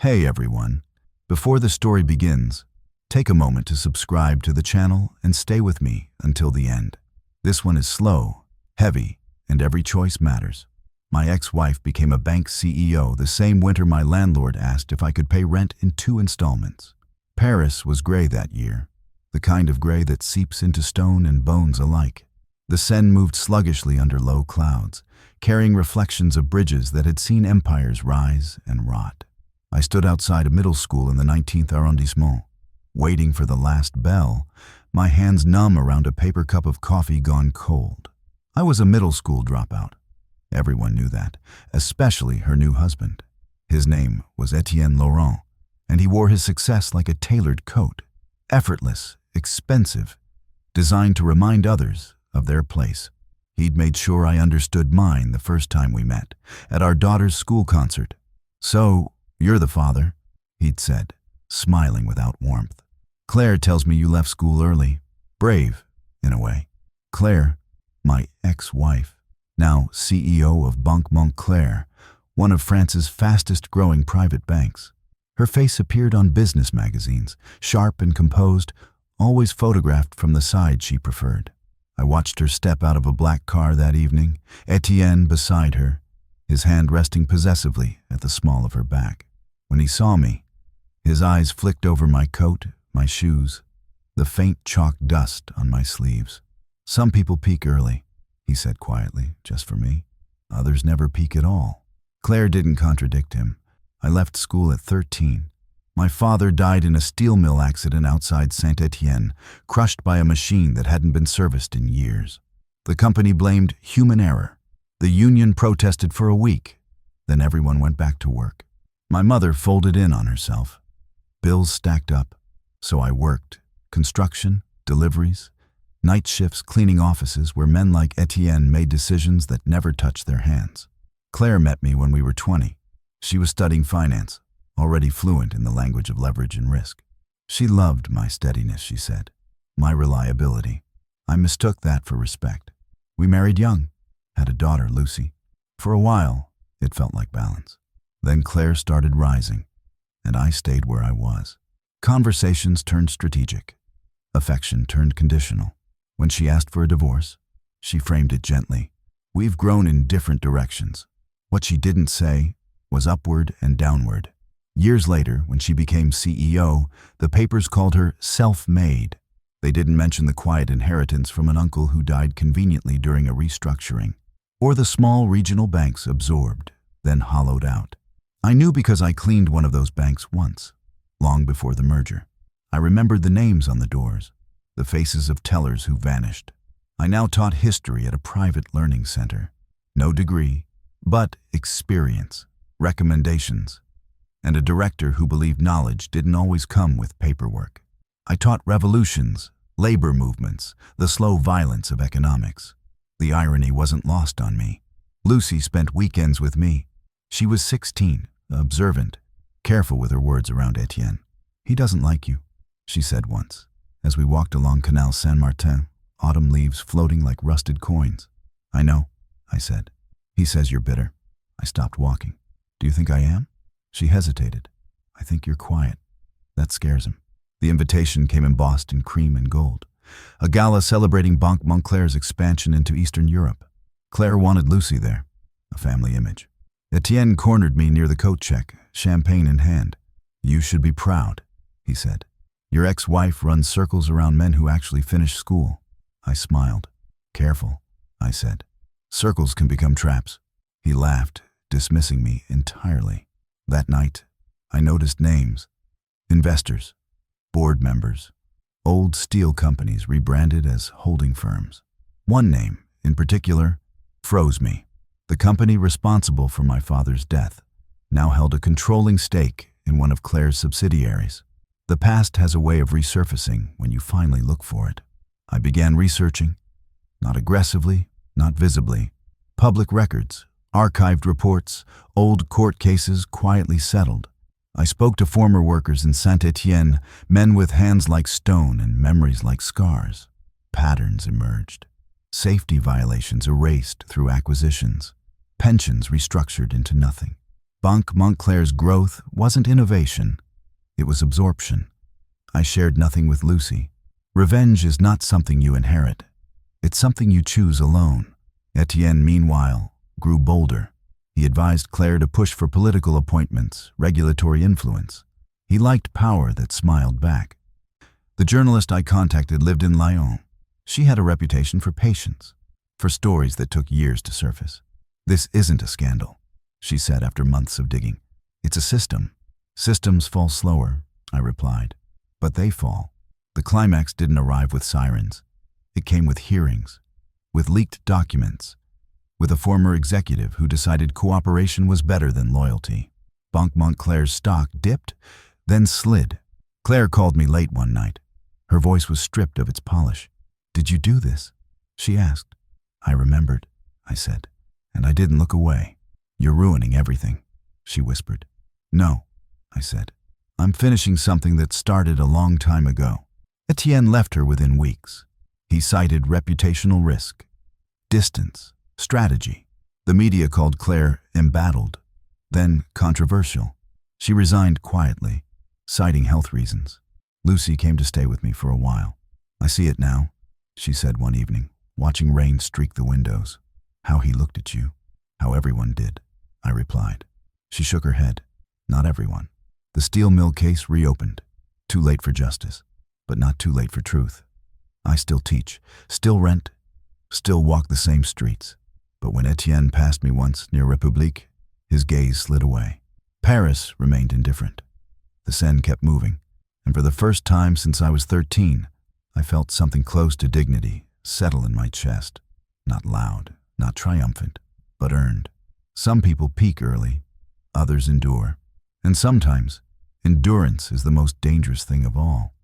Hey everyone. Before the story begins, take a moment to subscribe to the channel and stay with me until the end. This one is slow, heavy, and every choice matters. My ex-wife became a bank CEO the same winter my landlord asked if I could pay rent in 2 installments. Paris was gray that year, the kind of gray that seeps into stone and bones alike. The Seine moved sluggishly under low clouds, carrying reflections of bridges that had seen empires rise and rot. I stood outside a middle school in the 19th arrondissement, waiting for the last bell, my hands numb around a paper cup of coffee gone cold. I was a middle school dropout. Everyone knew that, especially her new husband. His name was Etienne Laurent, and he wore his success like a tailored coat, effortless, expensive, designed to remind others of their place. He'd made sure I understood mine the first time we met, at our daughter's school concert. "So, you're the father," he'd said, smiling without warmth. "Claire tells me you left school early. Brave, in a way." Claire, my ex-wife, now CEO of Banque Montclair, one of France's fastest-growing private banks. Her face appeared on business magazines, sharp and composed, always photographed from the side she preferred. I watched her step out of a black car that evening, Etienne beside her, his hand resting possessively at the small of her back. When he saw me, his eyes flicked over my coat, my shoes, the faint chalk dust on my sleeves. "Some people peak early," he said quietly, just for me. "Others never peak at all." Claire didn't contradict him. I left school at 13. My father died in a steel mill accident outside Saint-Étienne, crushed by a machine that hadn't been serviced in years. The company blamed human error. The union protested for a week. Then everyone went back to work. My mother folded in on herself. Bills stacked up, so I worked. Construction, deliveries, night shifts cleaning offices where men like Etienne made decisions that never touched their hands. Claire met me when we were 20. She was studying finance, already fluent in the language of leverage and risk. She loved my steadiness, she said, my reliability. I mistook that for respect. We married young, had a daughter, Lucy. For a while, it felt like balance. Then Claire started rising, and I stayed where I was. Conversations turned strategic. Affection turned conditional. When she asked for a divorce, she framed it gently. "We've grown in different directions." What she didn't say was upward and downward. Years later, when she became CEO, the papers called her self-made. They didn't mention the quiet inheritance from an uncle who died conveniently during a restructuring, or the small regional banks absorbed, then hollowed out. I knew because I cleaned one of those banks once, long before the merger. I remembered the names on the doors, the faces of tellers who vanished. I now taught history at a private learning center. No degree, but experience, recommendations, and a director who believed knowledge didn't always come with paperwork. I taught revolutions, labor movements, the slow violence of economics. The irony wasn't lost on me. Lucy spent weekends with me. She was 16, observant, careful with her words around Etienne. "He doesn't like you," she said once, as we walked along Canal Saint-Martin, autumn leaves floating like rusted coins. "I know," I said. "He says you're bitter." I stopped walking. "Do you think I am?" She hesitated. "I think you're quiet. That scares him." The invitation came embossed in cream and gold. A gala celebrating Banque Montclair's expansion into Eastern Europe. Claire wanted Lucy there, a family image. Etienne cornered me near the coat check, champagne in hand. "You should be proud," he said. "Your ex-wife runs circles around men who actually finish school." I smiled. "Careful," I said. "Circles can become traps." He laughed, dismissing me entirely. That night, I noticed names. Investors, board members, old steel companies rebranded as holding firms. One name, in particular, froze me. The company responsible for my father's death now held a controlling stake in one of Claire's subsidiaries. The past has a way of resurfacing when you finally look for it. I began researching, not aggressively, not visibly. Public records, archived reports, old court cases quietly settled. I spoke to former workers in Saint-Étienne, men with hands like stone and memories like scars. Patterns emerged. Safety violations erased through acquisitions. Pensions restructured into nothing. Banque Montclair's growth wasn't innovation, it was absorption. I shared nothing with Lucy. Revenge is not something you inherit. It's something you choose alone. Etienne, meanwhile, grew bolder. He advised Claire to push for political appointments, regulatory influence. He liked power that smiled back. The journalist I contacted lived in Lyon. She had a reputation for patience, for stories that took years to surface. "This isn't a scandal," she said after months of digging. "It's a system. Systems fall slower," I replied. "But they fall." The climax didn't arrive with sirens. It came with hearings, with leaked documents, with a former executive who decided cooperation was better than loyalty. Banque Montclair's stock dipped, then slid. Claire called me late one night. Her voice was stripped of its polish. "Did you do this?" she asked. "I remembered," I said, and I didn't look away. "You're ruining everything," she whispered. "No," I said. "I'm finishing something that started a long time ago." Etienne left her within weeks. He cited reputational risk, distance, strategy. The media called Claire embattled, then controversial. She resigned quietly, citing health reasons. Lucy came to stay with me for a while. "I see it now," she said one evening, watching rain streak the windows. "How he looked at you." "How everyone did," I replied. She shook her head. "Not everyone." The steel mill case reopened. Too late for justice, but not too late for truth. I still teach, still rent, still walk the same streets. But when Etienne passed me once near République, his gaze slid away. Paris remained indifferent. The Seine kept moving, and for the first time since I was 13, I felt something close to dignity settle in my chest. Not loud, not triumphant, but earned. Some people peak early, others endure. And sometimes, endurance is the most dangerous thing of all.